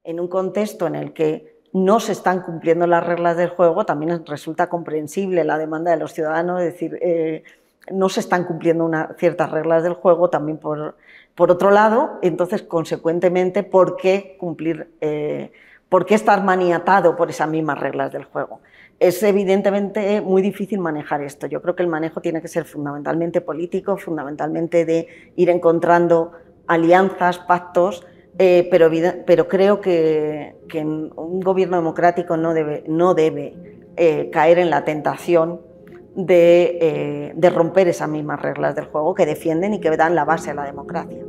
en un contexto en el que no se están cumpliendo las reglas del juego, también resulta comprensible la demanda de los ciudadanos, es decir, no se están cumpliendo ciertas reglas del juego también por otro lado, entonces, consecuentemente, ¿por qué estar maniatado por esas mismas reglas del juego? Es evidentemente muy difícil manejar esto. Yo creo que el manejo tiene que ser fundamentalmente político, fundamentalmente de ir encontrando alianzas, pactos, pero creo que un gobierno democrático no debe caer en la tentación de romper esas mismas reglas del juego que defienden y que dan la base a la democracia.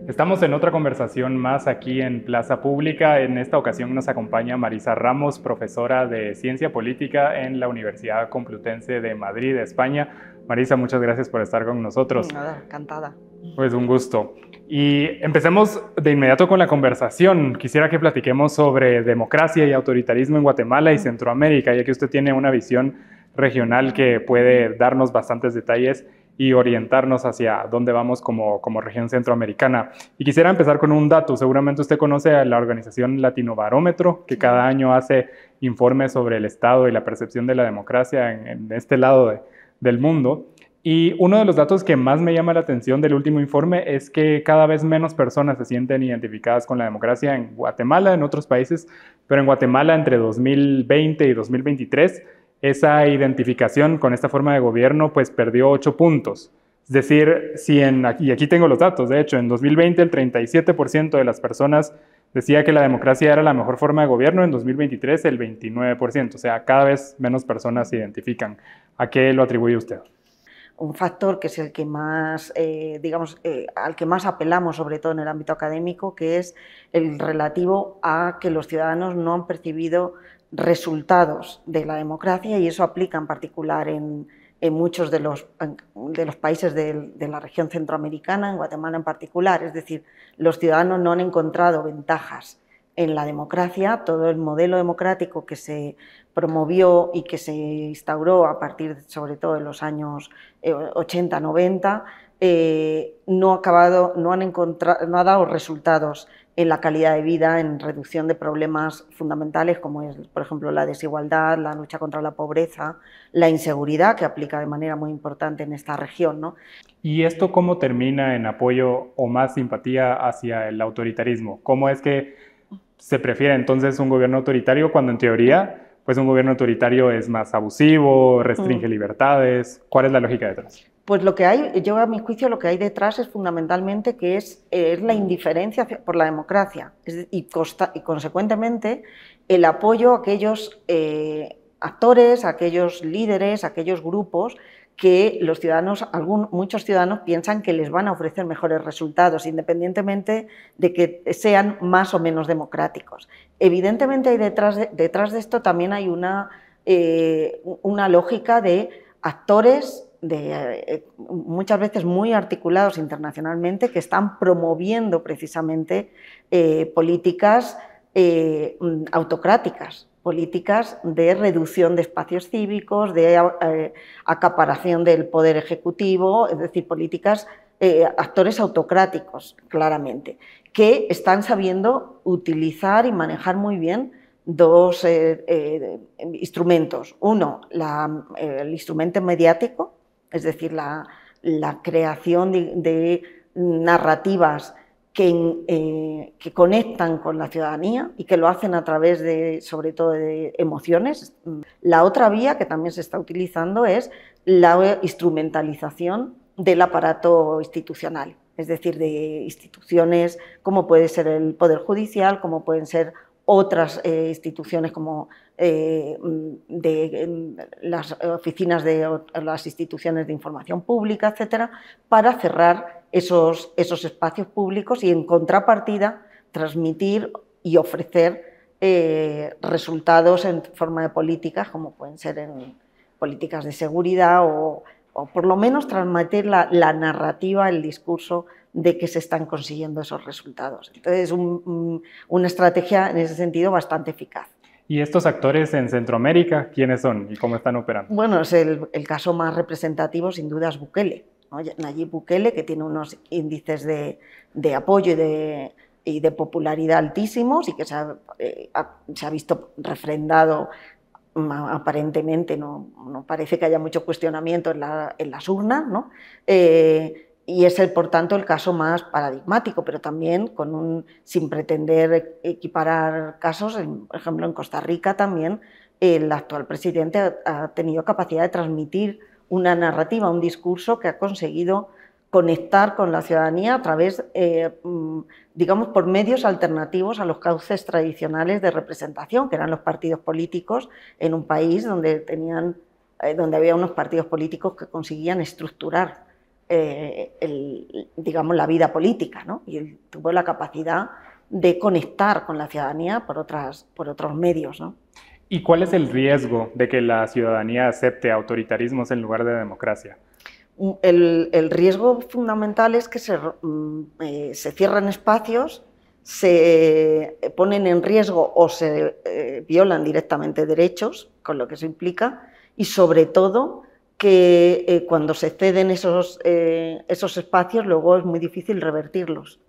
Estamos en otra conversación más aquí en Plaza Pública. En esta ocasión nos acompaña Marisa Ramos, profesora de Ciencia Política en la Universidad Complutense de Madrid, España. Marisa, muchas gracias por estar con nosotros. Nada, encantada. Pues un gusto. Y empecemos de inmediato con la conversación. Quisiera que platiquemos sobre democracia y autoritarismo en Guatemala y Centroamérica, ya que usted tiene una visión regional que puede darnos bastantes detalles y orientarnos hacia dónde vamos como región centroamericana. Y quisiera empezar con un dato. Seguramente usted conoce a la organización Latinobarómetro, que cada año hace informes sobre el estado y la percepción de la democracia en este lado del mundo. Y uno de los datos que más me llama la atención del último informe es que cada vez menos personas se sienten identificadas con la democracia en Guatemala, en otros países, pero en Guatemala entre 2020 y 2023 esa identificación con esta forma de gobierno pues perdió 8 puntos. Es decir, y aquí tengo los datos, de hecho, en 2020 el 37% de las personas decía que la democracia era la mejor forma de gobierno, en 2023 el 29%, o sea, cada vez menos personas se identifican. ¿A qué lo atribuye usted? Un factor que es el que más, al que más apelamos, sobre todo en el ámbito académico, que es el relativo a que los ciudadanos no han percibido resultados de la democracia, y eso aplica en particular en muchos de los países de la región centroamericana, en Guatemala en particular. Es decir, los ciudadanos no han encontrado ventajas en la democracia. Todo el modelo democrático que se promovió y que se instauró a partir, sobre todo, de los años 80-90, no ha dado resultados en la calidad de vida, en reducción de problemas fundamentales como es, por ejemplo, la desigualdad, la lucha contra la pobreza, la inseguridad, que aplica de manera muy importante en esta región, ¿no? ¿Y esto cómo termina en apoyo o más simpatía hacia el autoritarismo? ¿Cómo es que se prefiere entonces un gobierno autoritario cuando en teoría pues un gobierno autoritario es más abusivo, restringe libertades? ¿Cuál es la lógica detrás? Pues lo que hay, yo a mi juicio, lo que hay detrás es fundamentalmente que es la indiferencia por la democracia y consecuentemente el apoyo a aquellos actores, a aquellos líderes, a aquellos grupos que los ciudadanos, muchos ciudadanos piensan que les van a ofrecer mejores resultados, independientemente de que sean más o menos democráticos. Evidentemente hay detrás de esto también hay una lógica de actores muchas veces muy articulados internacionalmente, que están promoviendo precisamente políticas autocráticas, políticas de reducción de espacios cívicos, de acaparación del poder ejecutivo, es decir, políticas, actores autocráticos, claramente, que están sabiendo utilizar y manejar muy bien dos instrumentos. Uno, el instrumento mediático, es decir, la creación de narrativas que conectan con la ciudadanía y que lo hacen a través sobre todo de emociones. La otra vía que también se está utilizando es la instrumentalización del aparato institucional, es decir, de instituciones como puede ser el Poder Judicial, como pueden ser otras instituciones como las oficinas de las instituciones de información pública, etcétera, para cerrar esos espacios públicos y, en contrapartida, transmitir y ofrecer resultados en forma de políticas, como pueden ser en políticas de seguridad o por lo menos transmitir la narrativa, el discurso de que se están consiguiendo esos resultados. Entonces, es una estrategia en ese sentido bastante eficaz. ¿Y estos actores en Centroamérica quiénes son y cómo están operando? Bueno, es el caso más representativo, sin duda, es Bukele. ¿no? Nayib Bukele, que tiene unos índices de apoyo y de popularidad altísimos y que se ha visto refrendado aparentemente, no parece que haya mucho cuestionamiento en las urnas, ¿no? Y es, por tanto, el caso más paradigmático, pero también sin pretender equiparar casos. Por ejemplo, en Costa Rica también el actual presidente ha tenido capacidad de transmitir una narrativa, un discurso que ha conseguido conectar con la ciudadanía a través, digamos, por medios alternativos a los cauces tradicionales de representación, que eran los partidos políticos en un país donde había unos partidos políticos que conseguían estructurar digamos, la vida política, ¿no? Y él tuvo la capacidad de conectar con la ciudadanía por otros medios, ¿no? ¿Y cuál es el riesgo de que la ciudadanía acepte autoritarismos en lugar de democracia? El riesgo fundamental es que se cierran espacios, se ponen en riesgo o se violan directamente derechos, con lo que eso implica, y sobre todo que cuando se ceden esos espacios luego es muy difícil revertirlos.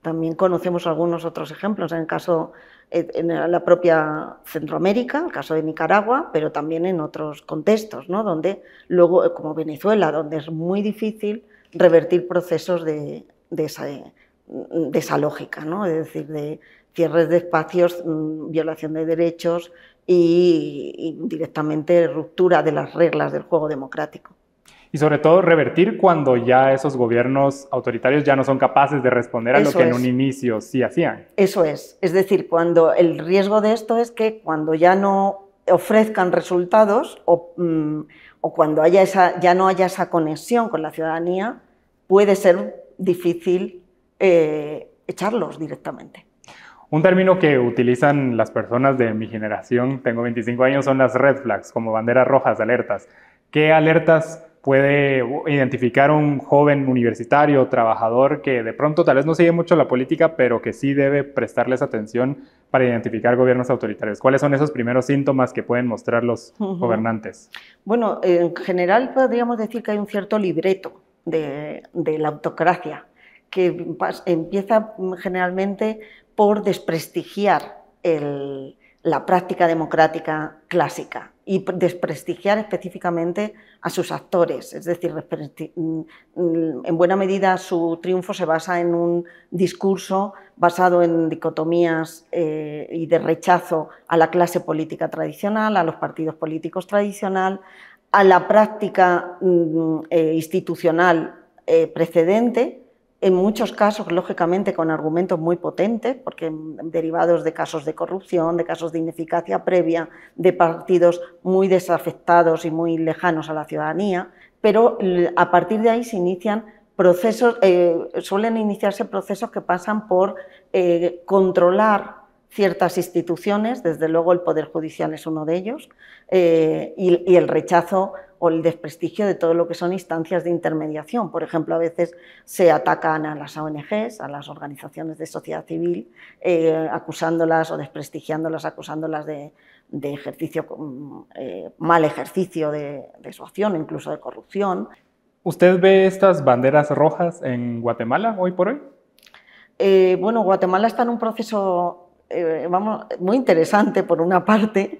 También conocemos algunos otros ejemplos, en la propia Centroamérica, el caso de Nicaragua, pero también en otros contextos, ¿no? Donde luego, como Venezuela, donde es muy difícil revertir procesos de esa lógica, ¿no? Es decir, de cierres de espacios, violación de derechos y directamente ruptura de las reglas del juego democrático. Y sobre todo revertir cuando ya esos gobiernos autoritarios ya no son capaces de responder a lo que en un inicio sí hacían. Eso es decir, cuando el riesgo de esto es que cuando ya no ofrezcan resultados o cuando ya no haya esa conexión con la ciudadanía, puede ser difícil echarlos directamente. Un término que utilizan las personas de mi generación, tengo 25 años, son las red flags, como banderas rojas, alertas. ¿Qué alertas puede identificar un joven universitario, trabajador, que de pronto tal vez no sigue mucho la política, pero que sí debe prestarles atención para identificar gobiernos autoritarios? ¿Cuáles son esos primeros síntomas que pueden mostrar los gobernantes? Bueno, en general podríamos decir que hay un cierto libreto de la autocracia, que empieza generalmente por desprestigiar la práctica democrática clásica y desprestigiar específicamente a sus actores. Es decir, en buena medida su triunfo se basa en un discurso basado en dicotomías y de rechazo a la clase política tradicional, a los partidos políticos tradicional, a la práctica institucional precedente, en muchos casos, lógicamente, con argumentos muy potentes, porque derivados de casos de corrupción, de casos de ineficacia previa, de partidos muy desafectados y muy lejanos a la ciudadanía, pero a partir de ahí se inician procesos, suelen iniciarse procesos que pasan por controlar ciertas instituciones, desde luego el Poder Judicial es uno de ellos, y el rechazo o el desprestigio de todo lo que son instancias de intermediación. Por ejemplo, a veces se atacan a las ONGs, a las organizaciones de sociedad civil, acusándolas o desprestigiándolas, acusándolas de mal ejercicio de su acción, incluso de corrupción. ¿Usted ve estas banderas rojas en Guatemala hoy por hoy? Bueno, Guatemala está en un proceso muy interesante, por una parte,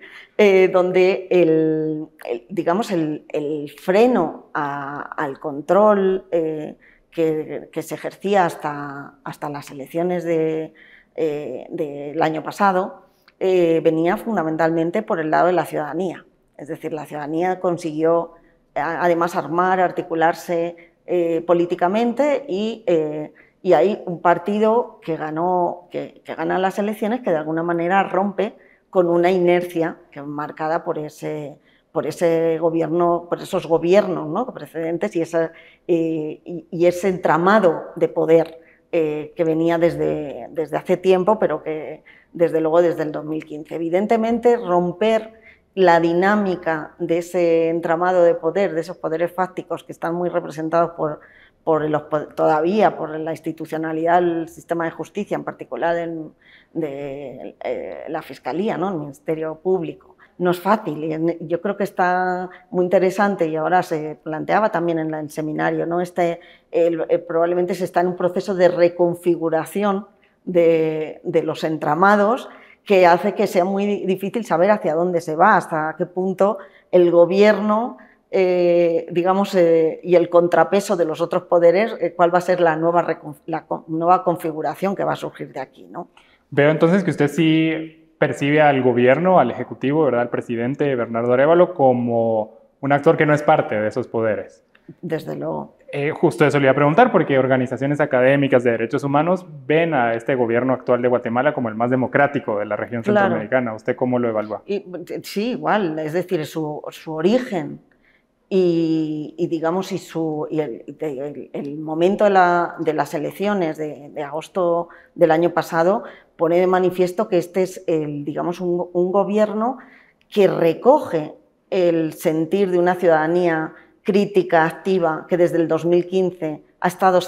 donde digamos el freno al control que se ejercía hasta las elecciones del año pasado venía fundamentalmente por el lado de la ciudadanía. Es decir, la ciudadanía consiguió además articularse políticamente y hay un partido que gana las elecciones que de alguna manera rompe con una inercia que es marcada por ese gobierno, por esos gobiernos, ¿no?, precedentes y ese entramado de poder que venía desde hace tiempo, pero que desde luego desde el 2015. Evidentemente, romper la dinámica de ese entramado de poder, de esos poderes fácticos que están muy representados todavía por la institucionalidad del sistema de justicia, en particular de la Fiscalía, ¿no?, el Ministerio Público, no es fácil. Y yo creo que está muy interesante y ahora se planteaba también en el seminario, ¿no? Probablemente se está en un proceso de reconfiguración de los entramados que hace que sea muy difícil saber hacia dónde se va, hasta qué punto el gobierno, digamos, y el contrapeso de los otros poderes, cuál va a ser la nueva configuración que va a surgir de aquí, ¿no? Veo entonces que usted sí percibe al gobierno, al ejecutivo, ¿verdad?, al presidente Bernardo Arévalo, como un actor que no es parte de esos poderes. Desde luego. Justo eso le iba a preguntar, porque organizaciones académicas de derechos humanos ven a este gobierno actual de Guatemala como el más democrático de la región centroamericana. ¿Usted cómo lo evalúa? Sí, igual, es decir, su origen y digamos, el momento de las elecciones de agosto del año pasado pone de manifiesto que este es, digamos, un gobierno que recoge el sentir de una ciudadanía crítica, activa, que desde el 2015 ha estado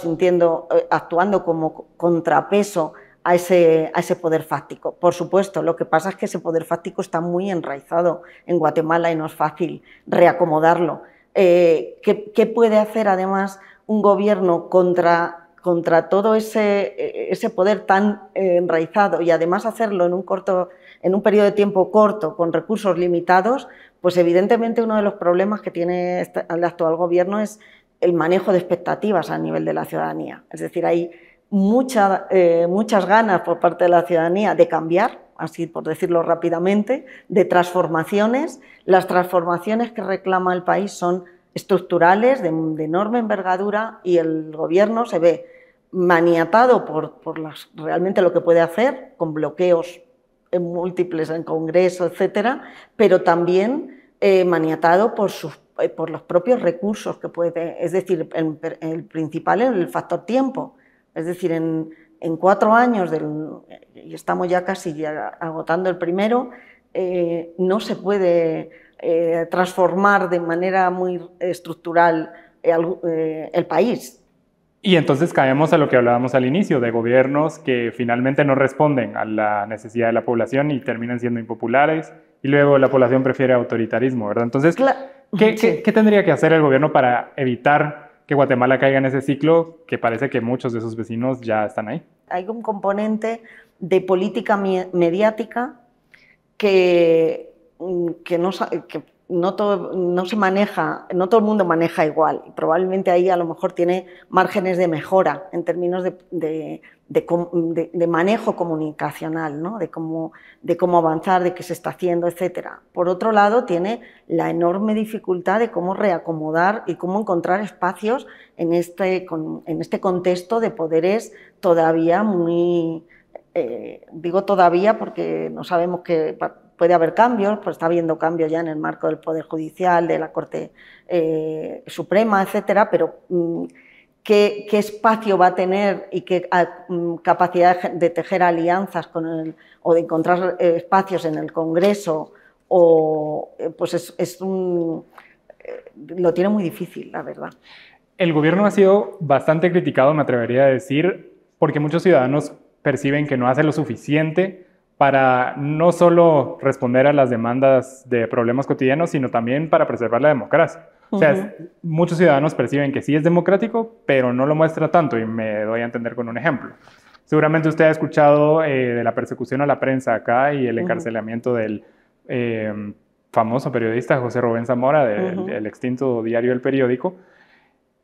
actuando como contrapeso a ese poder fáctico. Por supuesto, lo que pasa es que ese poder fáctico está muy enraizado en Guatemala y no es fácil reacomodarlo. ¿Qué puede hacer además un gobierno contra todo ese poder tan enraizado y además hacerlo en un periodo de tiempo corto, con recursos limitados? Pues evidentemente uno de los problemas que tiene el actual gobierno es el manejo de expectativas a nivel de la ciudadanía. Es decir, hay muchas ganas por parte de la ciudadanía de cambiar, así por decirlo rápidamente, de transformaciones. Las transformaciones que reclama el país son estructurales, de enorme envergadura, y el gobierno se ve maniatado por realmente lo que puede hacer, con bloqueos múltiples en Congreso, etcétera, pero también maniatado por los propios recursos que puede, es decir, el principal es el factor tiempo. Es decir, en 4 años, y estamos ya casi agotando el primero, no se puede transformar de manera muy estructural el país. Y entonces caemos a lo que hablábamos al inicio, de gobiernos que finalmente no responden a la necesidad de la población y terminan siendo impopulares, y luego la población prefiere autoritarismo, ¿verdad? Entonces, ¿qué tendría que hacer el gobierno para evitar que Guatemala caiga en ese ciclo que parece que muchos de sus vecinos ya están ahí? Hay un componente de política mediática que no se maneja, no todo el mundo maneja igual, y probablemente ahí a lo mejor tiene márgenes de mejora en términos de manejo comunicacional, ¿no? de cómo avanzar, de qué se está haciendo, etc. Por otro lado, tiene la enorme dificultad de cómo reacomodar y cómo encontrar espacios en este contexto de poderes todavía muy... digo todavía porque no sabemos que puede haber cambios, pues está habiendo cambios ya en el marco del Poder Judicial, de la Corte Suprema, etcétera, pero ¿qué espacio va a tener y qué capacidad de tejer alianzas o de encontrar espacios en el Congreso? Pues lo tiene muy difícil, la verdad. El gobierno ha sido bastante criticado, me atrevería a decir, porque muchos ciudadanos perciben que no hace lo suficiente para no solo responder a las demandas de problemas cotidianos, sino también para preservar la democracia. O sea, muchos ciudadanos perciben que sí es democrático, pero no lo muestra tanto, y me doy a entender con un ejemplo. Seguramente usted ha escuchado de la persecución a la prensa acá y el encarcelamiento del famoso periodista José Rubén Zamora, del extinto diario El Periódico.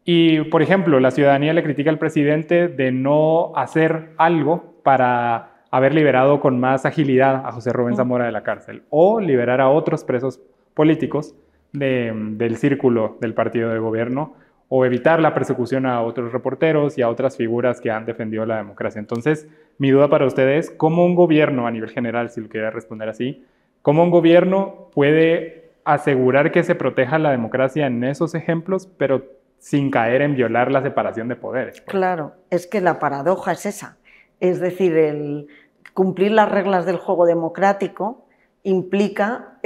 Y, por ejemplo, la ciudadanía le critica al presidente de no hacer algo para haber liberado con más agilidad a José Rubén Zamora de la cárcel, o liberar a otros presos políticos del círculo del partido de gobierno, o evitar la persecución a otros reporteros y a otras figuras que han defendido la democracia. Entonces, mi duda para ustedes es cómo un gobierno, a nivel general, si lo quiere responder así, cómo un gobierno puede asegurar que se proteja la democracia en esos ejemplos, pero sin caer en violar la separación de poderes. Claro, es que la paradoja es esa. Es decir, el cumplir las reglas del juego democrático implica,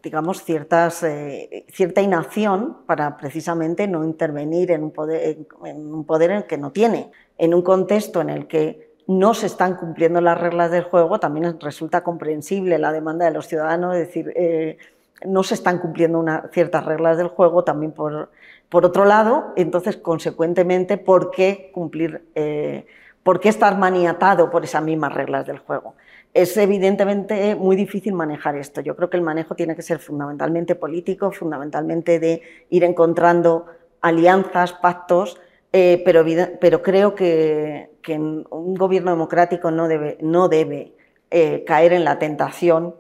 digamos, cierta inacción para precisamente no intervenir en un poder en el que no tiene, en un contexto en el que no se están cumpliendo las reglas del juego, también resulta comprensible la demanda de los ciudadanos, es decir, no se están cumpliendo ciertas reglas del juego también por otro lado, entonces, consecuentemente, ¿por qué estar maniatado por esas mismas reglas del juego? Es evidentemente muy difícil manejar esto. Yo creo que el manejo tiene que ser fundamentalmente político, fundamentalmente de ir encontrando alianzas, pactos, pero creo que un gobierno democrático no debe caer en la tentación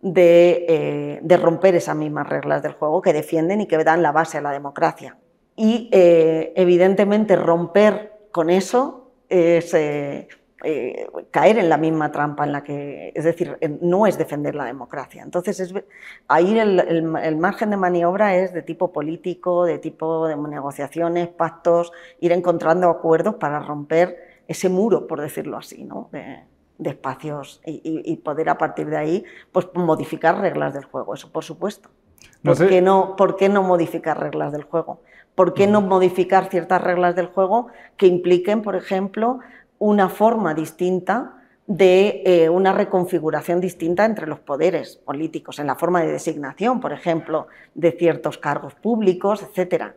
de romper esas mismas reglas del juego que defienden y que dan la base a la democracia. Y evidentemente romper con eso es caer en la misma trampa en la que, es decir, no es defender la democracia. Entonces, ahí el margen de maniobra es de tipo político, de tipo de negociaciones, pactos, ir encontrando acuerdos para romper ese muro, por decirlo así, ¿no? de espacios y poder a partir de ahí pues, modificar reglas del juego, eso por supuesto. ¿Por qué no modificar reglas del juego? ¿Por qué no modificar ciertas reglas del juego que impliquen, por ejemplo, una forma distinta de una reconfiguración distinta entre los poderes políticos, en la forma de designación, por ejemplo, de ciertos cargos públicos, etcétera?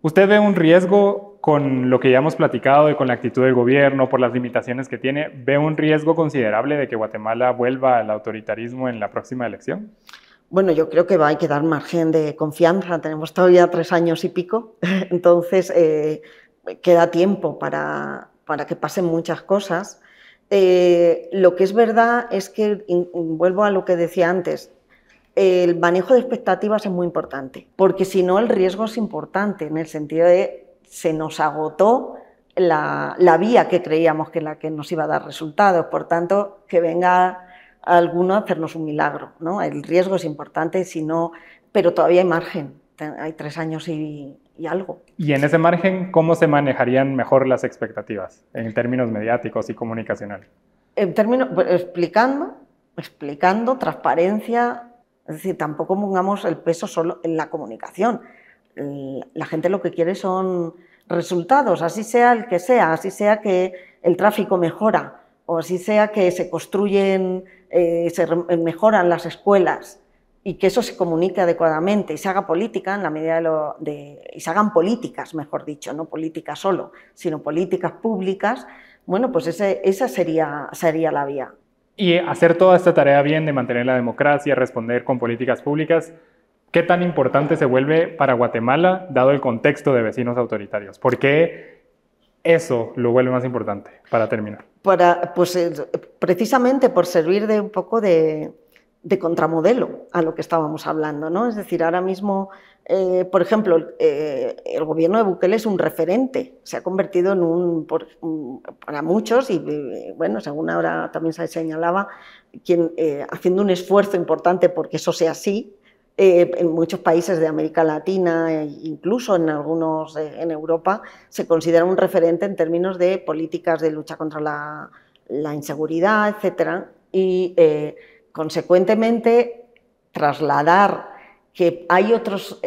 ¿Usted ve un riesgo con lo que ya hemos platicado y con la actitud del gobierno, por las limitaciones que tiene? ¿Ve un riesgo considerable de que Guatemala vuelva al autoritarismo en la próxima elección? Bueno, yo creo que hay que dar margen de confianza. Tenemos todavía 3 años y pico, entonces queda tiempo para que pasen muchas cosas. Lo que es verdad es que, vuelvo a lo que decía antes, el manejo de expectativas es muy importante, porque si no el riesgo es importante, en el sentido de se nos agotó la vía que creíamos que la que nos iba a dar resultados, por tanto, que venga alguno a hacernos un milagro, ¿no? El riesgo es importante, si no, pero todavía hay margen, hay 3 años y algo. Y en ese margen, ¿cómo se manejarían mejor las expectativas en términos mediáticos y comunicacionales? En términos, explicando, transparencia, es decir, tampoco pongamos el peso solo en la comunicación. La gente lo que quiere son resultados, así sea el que sea, así sea que el tráfico mejora, o así sea que se construyen, se mejoran las escuelas y que eso se comunique adecuadamente y se haga política en la medida y se hagan políticas, mejor dicho, no políticas solo, sino políticas públicas, bueno, pues esa sería la vía. Y hacer toda esta tarea bien de mantener la democracia, responder con políticas públicas, ¿qué tan importante se vuelve para Guatemala dado el contexto de vecinos autoritarios? ¿Por qué eso lo vuelve más importante para terminar? Pues precisamente por servir de un poco de contramodelo a lo que estábamos hablando, ¿no? Es decir, ahora mismo, por ejemplo, el gobierno de Bukele es un referente, se ha convertido en para muchos, y bueno, según ahora también se señalaba, haciendo un esfuerzo importante porque eso sea así, en muchos países de América Latina, incluso en algunos en Europa, se considera un referente en términos de políticas de lucha contra la inseguridad, etcétera, y consecuentemente trasladar que hay otros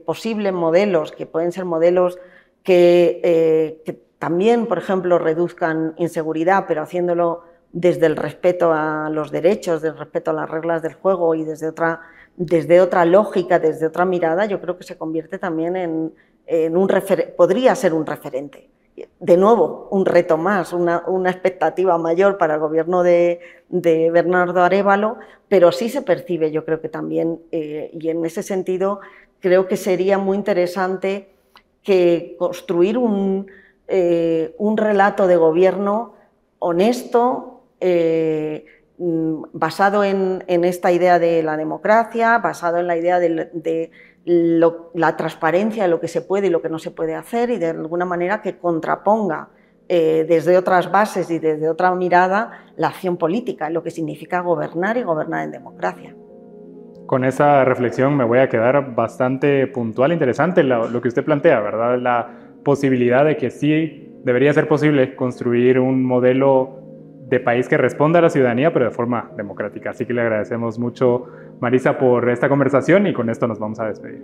posibles modelos, que pueden ser modelos que también, por ejemplo, reduzcan inseguridad, pero haciéndolo desde el respeto a los derechos, desde el respeto a las reglas del juego y desde otra lógica, desde otra mirada, yo creo que se convierte también podría ser un referente. De nuevo, un reto más, una expectativa mayor para el gobierno de Bernardo Arévalo, pero sí se percibe, yo creo que también, y en ese sentido creo que sería muy interesante que construir un relato de gobierno honesto, basado en esta idea de la democracia, basado en la idea de la transparencia de lo que se puede y lo que no se puede hacer, y de alguna manera que contraponga desde otras bases y desde otra mirada la acción política, lo que significa gobernar y gobernar en democracia. Con esa reflexión me voy a quedar bastante puntual, interesante lo que usted plantea, ¿verdad? La posibilidad de que sí debería ser posible construir un modelo de país que responda a la ciudadanía, pero de forma democrática. Así que le agradecemos mucho, Marisa, por esta conversación, y con esto nos vamos a despedir.